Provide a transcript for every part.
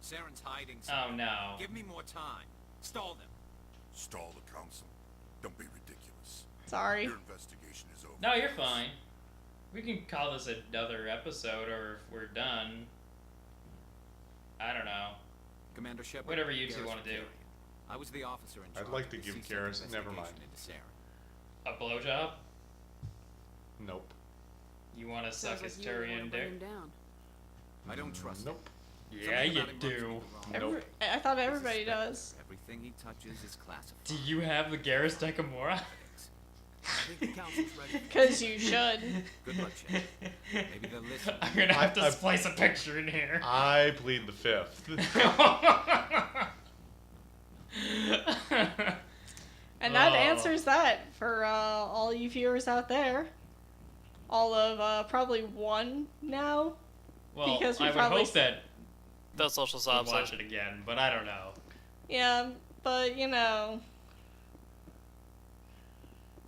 Saren's hiding Oh something. no. Give me more time. Stall them. Stall the council. Don't be ridiculous. Sorry. Your investigation is over. No, you're fine. We can call this another episode, or if we're done, I don't know. Commander Shepard. Whatever you two Garrus want to do. Vakarian. I was the officer in charge. I'd like to of the give CSEC Garrus. Never mind. investigation into Saren. A blowjob? Nope. You want to suck his Sounds like you would Tyrion wanna bring dick? him down. I don't trust him. Nope. Yeah, Something you about him do. rubs me the wrong way. Nope. I thought He's a everybody spectre. does. Everything he touches is classified. Do you have the Garrus Decamora? I think the council's ready. Because you should. Good luck, Shepard. Maybe they'll listen. I'm gonna have to I- splice a picture in here. I plead the fifth. And that Oh. answers that for all you viewers out there. All of probably one now. Well, Because we I would probably hope that Those social we'll subs. watch it again, but I don't know. Yeah, but you know.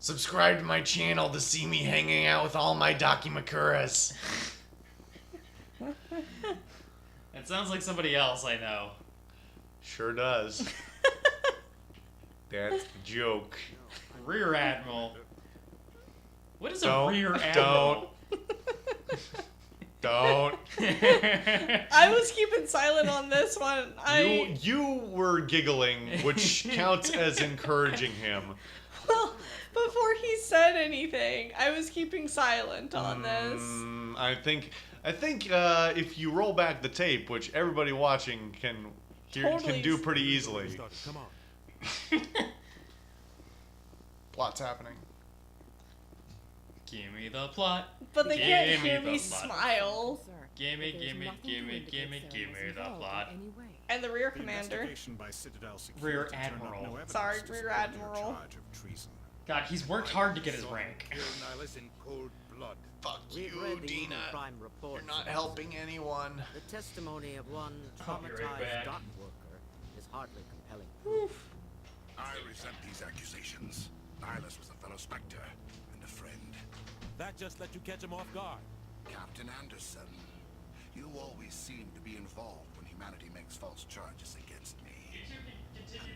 Subscribe to my channel to see me hanging out with all my Dakimakuras. It sounds like somebody else I know. Sure does. That's the joke. Rear Admiral. What is Don't- a Rear Admiral? Don't. I was keeping silent on this one. You were giggling, which counts as encouraging him. Well, before he said anything, I was keeping silent on this. I think if you roll back the tape, which everybody watching can Totally. do pretty easily. Come on. Plot's happening. Give me the plot. But they Give can't me hear the me plot. smile. Sir, Gimme, there's gimme, nothing to gimme, indicate gimme, Saren gimme was the involved in plot. any way. And the rear The commander. investigation by Citadel Rear Security turned up Admiral. no evidence Sorry, to Rear support your Admiral. charge of treason. God, he's worked hard to get his rank. Kill Nihilus in cold blood. Fuck We've you, read the Dina. Eagle Prime report. You're not helping anyone. The testimony of one I'll be right traumatized back. dock worker is hardly compelling proof. I resent these accusations. Nihilus was a fellow Spectre and a friend. That just let you catch him off guard. Captain Anderson, you always seem to be involved when humanity makes false charges against me.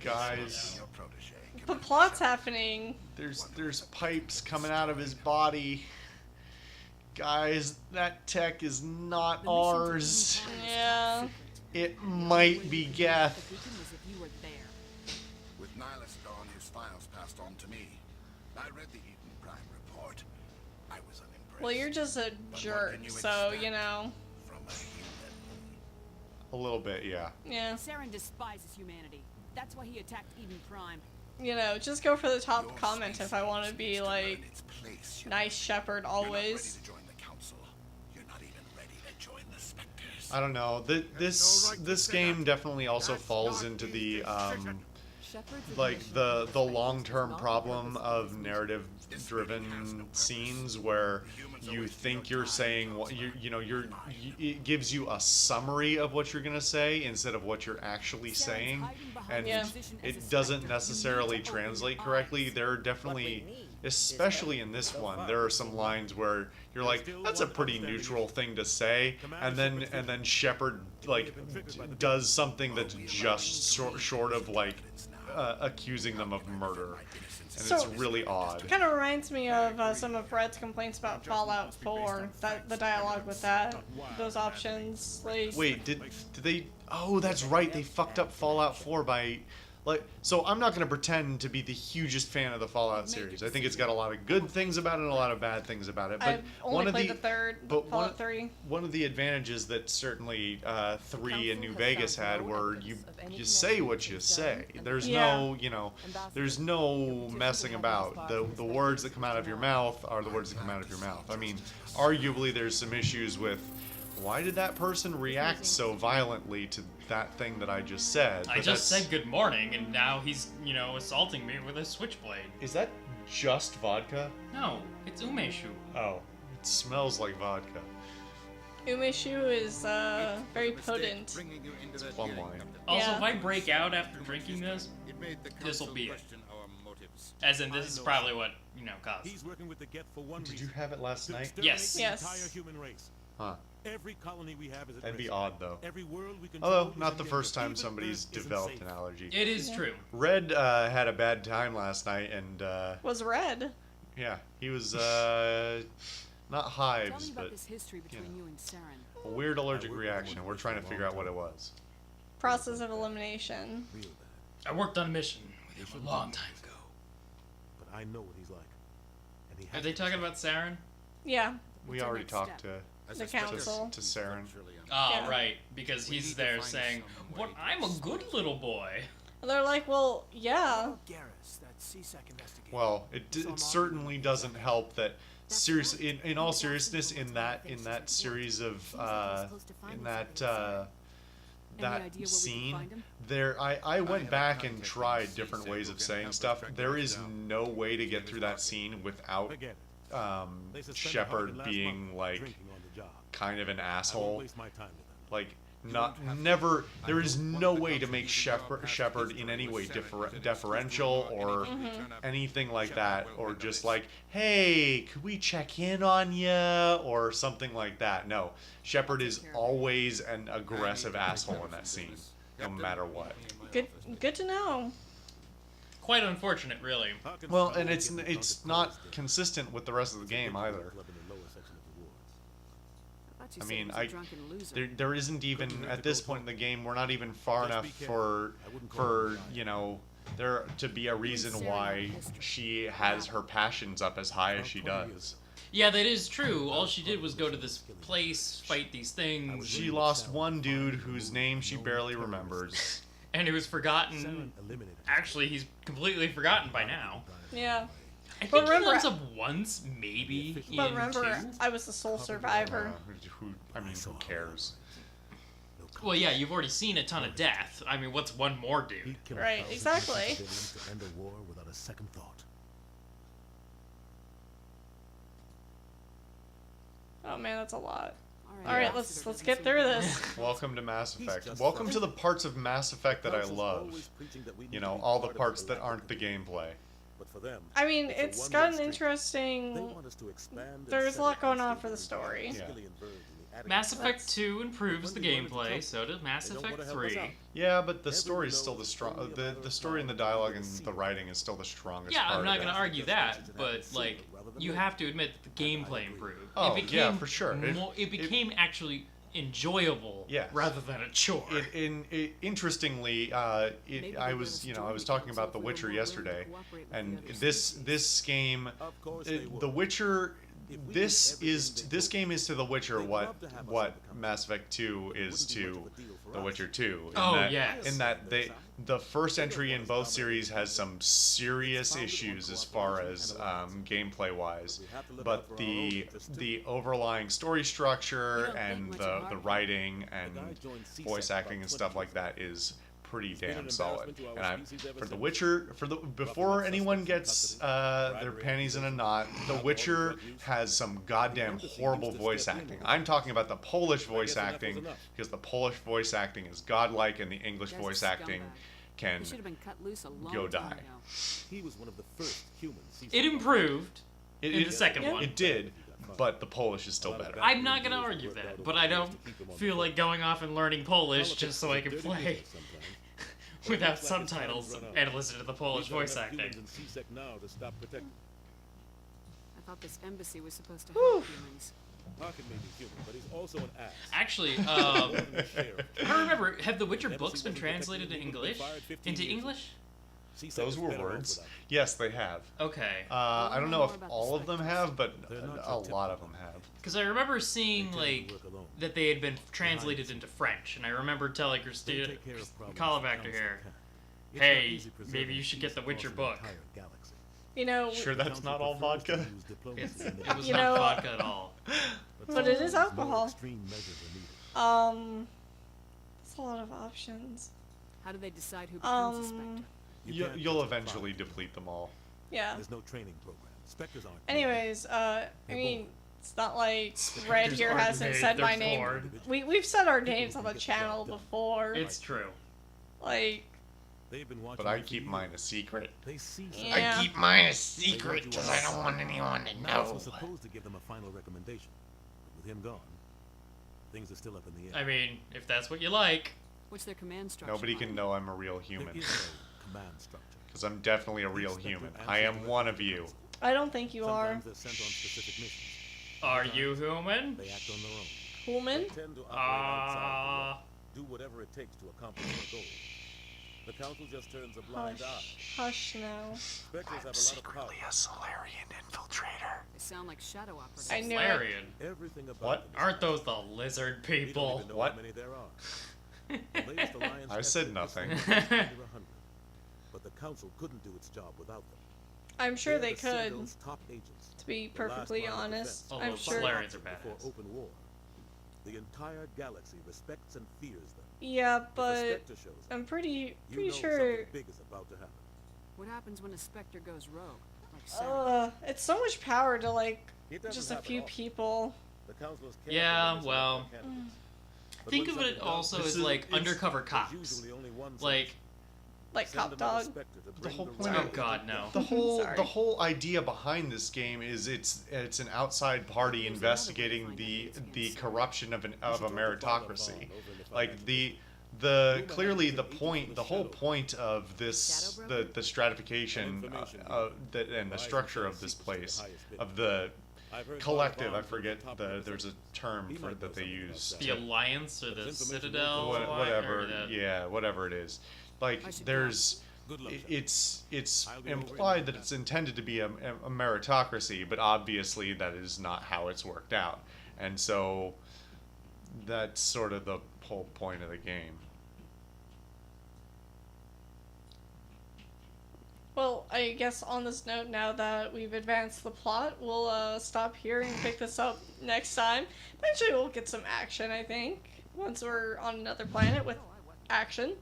Guys, Your protege. The plot's happening. there's pipes coming out of his body. Guys, that tech is not ours. Yeah. It might be Geth. The beacon was if you were there. With Nihilus gone, his files passed on to me. I read the Eden Prime report. I was unimpressed. Well, you're just a jerk, so, you know. From a human. A little bit, yeah. Yeah. Saren despises humanity. That's why he attacked Eden Prime. You know, just go for the top Your comment if I want to be, species needs like, learn its place. nice shepherd You're not ready always. to join the council. You're not even ready to join the Spectres. I don't know. This game definitely also falls into the Shepard's like admission the was long-term not problem because of narrative-driven scenes where you think you're saying what it gives you a summary of what you're gonna say instead of what you're actually saying, and Yeah. it doesn't necessarily translate correctly. There are definitely, especially in this one, there are some lines where you're like, that's a pretty neutral thing to say, and then Shepard like does something that's just short of like accusing them of murder, and So- it's really odd. Kind of reminds me of some of Brett's complaints about Fallout 4. The dialogue with that, those options, like. Wait, did they? Oh, that's right. They fucked up Fallout 4 by, like. So I'm not gonna pretend to be the hugest fan of the Fallout series. I think it's got a lot of good things about it and a lot of bad things about it. But I've only played the third Fallout 3. One of the advantages that certainly 3 and New Vegas had were you say what you say. There's no there's no messing about. The words that come out of your mouth are the words that come out of your mouth. I mean, arguably there's some issues with why did that person react so violently to that thing that I just said? I But just that's- said good morning, and now he's, assaulting me with a switchblade. Is that just vodka? No, it's umeshu. Oh, it smells like vodka. Umeshu is very potent. Bringing you into that plum hearing, wine. Captain. Also, Yeah. if I break out after drinking this, It made the This'll council be it. question our motives. as in this is probably what, caused. He's working with the Geth for one Did reason. you have it last To night? exterminate Yes. the Yes. entire human race. Huh. Every colony we have is at That'd be risk. odd, though. Every world we control Although, is not the in first danger. time Even somebody's Earth isn't developed safe. an allergy. It is true. Red had a bad time last night, and Was red. yeah, he was not Tell hives, me about but this history between know. you and Saren. a weird allergic reaction. We're trying to figure out what it was. Process of elimination. Real bad. I worked on a mission with him a long time ago. But I know what he's like. And he Are has they to talking be about Saren? Yeah. We What's our already next talked step? I The suspect council. to Saren. Oh, Yeah. right. Because We he's need to there find saying, some "But way to I'm a explain good little boy." And they're like, well, yeah. Garrus, that CSEC investigator. Well, it certainly doesn't help that serious in all seriousness in that series of in that idea where we could scene find him? there I went have back a and contact tried in different CSEC ways who of can saying help stuff. track There this is down. no way to His get name through is that Martin. scene without Forget it. They suspended Shepard Harkin last being month, like drinking on the job. kind of an I won't asshole. waste my time with them. Like You not won't have to. never I there is hope one no of the way to council make meetings are Shepard past Shepard history in any with way Saren is an excuse to deferential withdraw or anything we turn up. anything like Shepard that, will or handle just this. like, hey, could we check in on ya, or something like that. No, Shepard is always an aggressive asshole in that scene, no matter what. Good to know. Quite unfortunate, really. Harkin's Well, probably and it's getting the it's drunkest not boys there. consistent with the rest of the game Club either. in the lower section of the wards. I thought you I said mean, he was a drunken loser. there isn't even Couldn't hurt at to this go point in the talk. game. We're not even far Just enough be careful. for I wouldn't call him a liar. you know there to be a reason Sarah why have history. she has her passions up as high as she does. Yeah, that is true. All she did was go to this place, fight these things, She lost one dude whose name she barely remembers. and it was forgotten. Saren eliminated. Actually, he's completely forgotten by now. Yeah. I But think he remember- comes up once, maybe But in remember, 2. I was the sole survivor. Who cares? Well, yeah, you've already seen a ton of death. I mean, what's one more dude? He'd kill Right, 1,000 exactly. innocent civilians to end a war without a second thought. Oh man, that's a lot. All All right, yeah. let's get through this. Welcome to Mass He's Effect. just Welcome fine. to the parts of Mass Effect that I Council's love. always preaching that we need You to know, be all the part of parts that galactic aren't the community. gameplay. But for them, I mean, it's a it's one-way got an street. They interesting. want us to expand and There's a settle lot going on constantly for the with story. Yeah. skilly and birds in the attic. Mass Effect 2 improves the When we run into gameplay, trouble, so does Mass they don't Effect wanna help us 3. out. Yeah, but the Everyone story's still knows the it's strong. only a The matter of story and the time dialogue before and we the see writing is still the strongest Yeah, part I'm not of gonna it. argue that, but like, you have to admit that the gameplay improved. Oh, it became yeah, for sure. It became actually enjoyable Yes. rather than a chore. Interestingly, Maybe I they was, let us I join was the talking council about The if we were Witcher more willing to yesterday, cooperate with and the other this game, Of course they The would. Witcher, If we this did everything is they this told game is to The Witcher they'd what love to have us in what the council. Mass Effect 2 It is wouldn't be much to of a deal for The us. Witcher 2. Oh, that, yes. in that the first entry in both series has some serious issues as far as gameplay wise, but the overlying story structure and the writing and voice acting and stuff like that is pretty damn solid. And for The Witcher, before anyone gets their panties in a knot, The Witcher has some goddamn horrible voice acting. I'm talking about the Polish voice acting, because the Polish voice acting is godlike and the English Guy's a voice acting scumbag. can He should have been cut loose a long go time die. ago. He was one of the first humans. It improved It- in it- the second Yeah. one. It did, but the Polish is still better. I'm not gonna argue that, but I don't feel like going off and learning Polish just so I can play without subtitles and listen to the Polish voice acting. I thought this embassy was supposed to Whew. help humans. Harkin may be human, but he's also an ass. Actually, More than a sheriff. I remember, have the Witcher books been translated to English? Into English? CSEC Those is were better off words. without him. Yes, they have. Okay. I don't know more if about the all of them Spectres. have, but They're not a your lot of typical them have. Because I remember seeing, They tend like, to work alone. that they had been translated into French, and I remember telling They Christina, take care of problems Call the actor council here, can. It's not hey, easy preserving maybe you should get peace the Witcher across an book. entire galaxy. You know, Sure, The that's council not all prefers to vodka. use diplomacy It's, in the it was You not know- vodka at all. But it is sometimes more alcohol. extreme measures are needed. That's a lot of options. How do they decide who becomes a Spectre? You can't You'll just eventually fire them. deplete them all. Yeah. There's no training program. Spectres aren't. Anyways, I mean, it's not like Red Spectres here aren't hasn't made, said they're my name. born. We've said our names on the channel before. It's true. Like, They've been watching But I you for keep years. mine a secret. They see Yeah. something. mine a secret 'cause I don't want anyone to Niles was supposed to give them a final recommendation, but with him gone, Things are still up in the air. I mean, if that's what you like. What's their command structure? Nobody can like? know I'm a real There human. is no command structure. Because I'm definitely a real human. I am one of you. I don't think you are. Sometimes they're sent on specific missions. Are you human? They act on their own. Human? They tend to operate outside the law. Do whatever it takes to accomplish their goal. The council just turns a blind eye. Hush now. Spectres have a lot of power. a Solarian infiltrator. They sound like shadow operators. I knew it. Larian. Everything about What? them is Aren't those the lizard We don't people? even know What? how many there are. The latest alliance I said estimate is nothing. somewhere under 100. But the council couldn't do its job without them. I'm sure They're they the could. Citadel's top agents. To be The last perfectly line of honest, defense. Oh, I'm those sure. Solarians are Before badass. open war, the entire galaxy respects and fears them. Yeah, If a but Spectre shows up, I'm pretty you know sure. something big is about to happen. What happens when a Spectre goes rogue? Like Sarah. It's so much power to like It doesn't just a happen few often. people. The council is careful Yeah, when they well, select their candidates. But Think when of it something does also This as is- like it's- undercover there's cops. usually only one Like, Like solution. Cop Send another Dog. Spectre to The bring whole the point oh riot god, to no. The whole Sorry. the whole idea behind this game is it's an outside party There's investigating another way the to find out the who's corruption of a You should talk to Father meritocracy. Bond over in the Like financial the clearly the point the whole point of this Shadow broker? the stratification Information and the Lies structure and of this secrets to the place highest bidder. of the I've heard collective. Father I Bond forget is top the representative. there's a term He for might know that they something about use. that. The Alliance or the This information Citadel? won't go Whatever, or the- yeah, whatever it is. Like I should there's Good luck, Shepard. it's I'll be over in implied no that time. it's intended to be a meritocracy, but obviously that is not how it's worked out, and so that's sort of the whole point of the game. Well, I guess on this note, now that we've advanced the plot, we'll stop here and pick this up next time. Eventually, we'll get some action. I think once we're on another planet with action.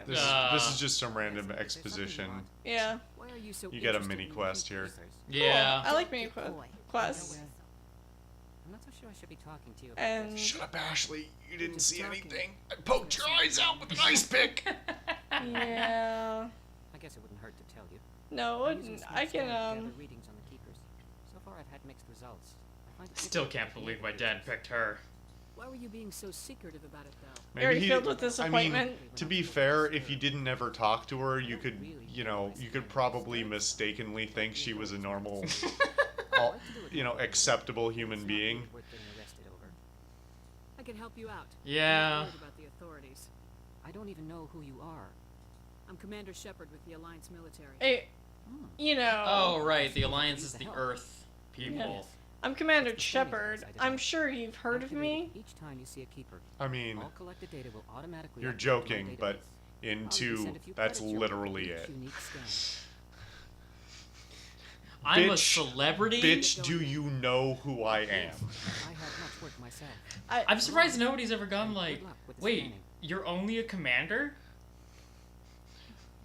This is just some random exposition. Yeah. Why are you so You get a interested mini in quest creatures? here. Yeah. Cool. I like mini Boy, quests. I'm not so sure I should be talking to you. And Shut up, Ashley. You didn't Just see talking. anything. I poked your eyes out with an ice pick. yeah. I guess it wouldn't hurt to tell you. No, I'm using I Smith's can scan to gather readings on the keepers. So far, I've had mixed results. I find it Still difficult can't to believe communicate my dad with picked her. Why were you being so secretive about it, though? Very filled with I mean, disappointment. to be fair, if you didn't ever talk to her, you could, you could probably mistakenly think she was a normal, acceptable human being. worth getting arrested over. I could help you out. Yeah. I'm not worried about the authorities. I don't even know who you are. I'm Commander Shepard with the Alliance military. Hey, you know. Oh, right. The Alliance is the Earth people. Yes. I'm Commander Shepard. I'm sure you've heard of me. Each time you see a keeper, I mean, all collected data will automatically you're update my joking, but database. in I'll two, even send a few that's credits your way literally for it. each unique scan. I'm a Bitch, celebrity? Bitch, do you know who I am? I have much work myself. I'm surprised nobody's ever gone like, Good luck with the wait, scanning. you're only a commander?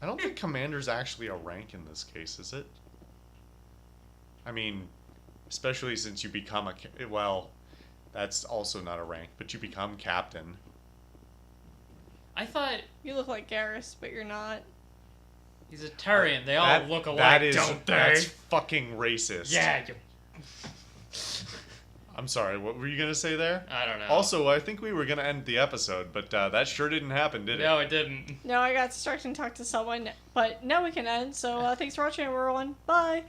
I don't think commander's actually a rank in this case, is it? I mean, especially since you become well, that's also not a rank, but you become captain. I thought You look like Garrus, but you're not. he's a Turian. They all That- look alike, that is, don't they? That's fucking racist. Yeah, you... I'm sorry, what were you gonna say there? I don't know. Also, I think we were gonna end the episode, but that sure didn't happen, did it? No, it didn't. No, I got distracted and talked to someone, but now we can end. So thanks for watching, everyone. Bye.